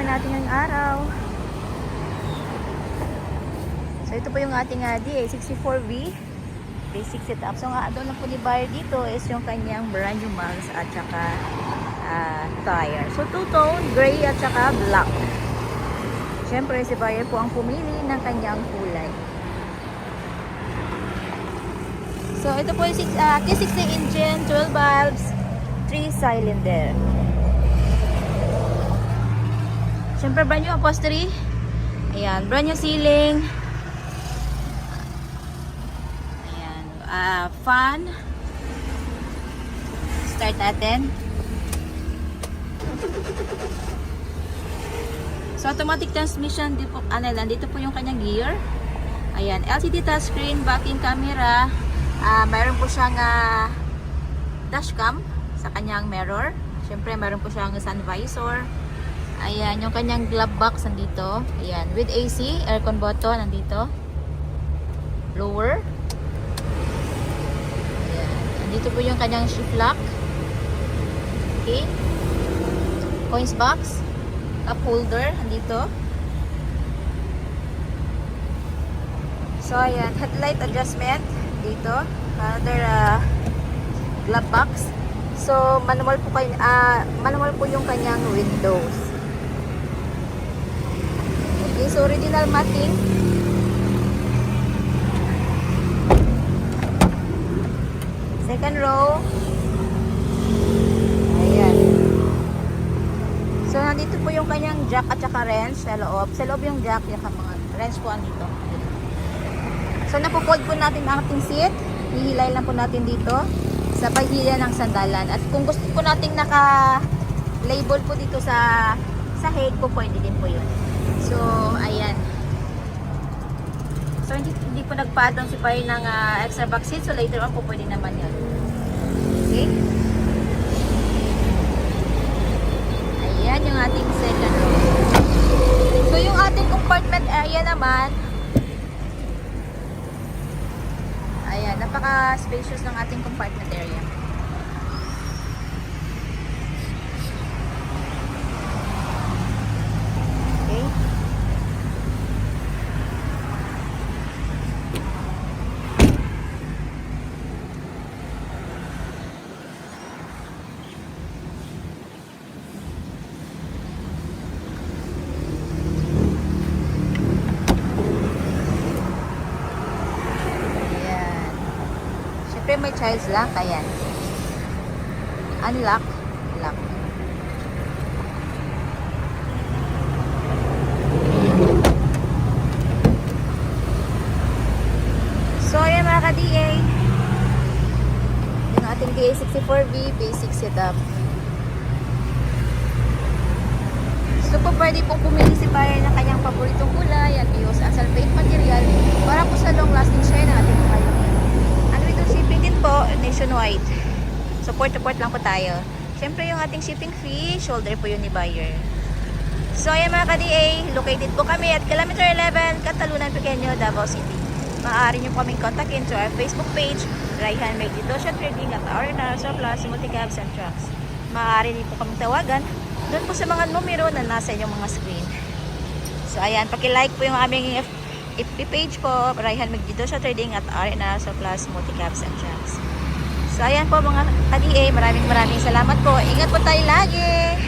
gagawin natin ngayong araw. So ito po yung ating DA64V basic setup. So nga doon lang po ni buyer dito is yung kanyang brand new mags at saka tire. So two-tone, gray at saka black. Siyempre si buyer po ang pumili ng kanyang kulay. So ito po yung T60 engine, 12 valves, 3 cylinder. Siyempre brand new upholstery. Ayan, brand new ceiling. Ayan, fan. Start natin. So automatic transmission dito po, dito po yung kanyang gear. Ayan, LCD touchscreen, backing camera. Mayroon po siyang dashcam sa kanyang mirror. Siyempre mayroon po siyang sun visor. Ayan, yung kanyang glove box nandito. Ayan, with AC, aircon button nandito. Lower. Ayan, nandito po yung kanyang shift lock. Okay. Coins box. Cup holder nandito. So ayan, headlight adjustment dito. Another glove box. So manual po yung kanyang windows. Okay, so original matting. Second row. Ayan. So nandito po yung kanyang jack at saka wrench sa loob. Sa loob yung jack, yung mga wrench po andito. So napo-fold po natin ang ating seat. Hihilay lang po natin dito sa pahilya ng sandalan. At kung gusto po nating naka-label po dito sa head po, pwede din po yun. So ayan. So hindi po nagpa-add si Pai ng extra back seat. So later on po pwede naman yun. Okay. Ayan yung ating second row. So yung ating compartment area naman, ayan, napaka-spacious ng ating compartment area. Okay. May child's lock, ayan. Unlock, lock. So ayan mga ka-DA, yung ating DA64V basic setup. So po pwede pong pumili si buyer ng kanyang paboritong kulay at use as sulfate material para po sa long lasting share ng ating mga unit. Shipping din po nationwide. Support lang po tayo. Siyempre yung ating shipping fee, shoulder po yun ni buyer. So ayan mga ka-DA, located po kami at kilometer 11, Catalunan Pequeño, Davao City. Maaari nyo po kaming kontakin to our Facebook page, Raihan Magdidosya Trading at R&R Surplus Multicabs and Trucks. Maaari din po kaming tawagan doon po sa mga numero na nasa inyong mga screen. So ayan, paki-like po yung aming FB page po, Raihan Magdidosya Trading at R&R Surplus Multicabs and Trucks. So ayan po mga ka-DA, maraming salamat po. Ingat po tayo lagi.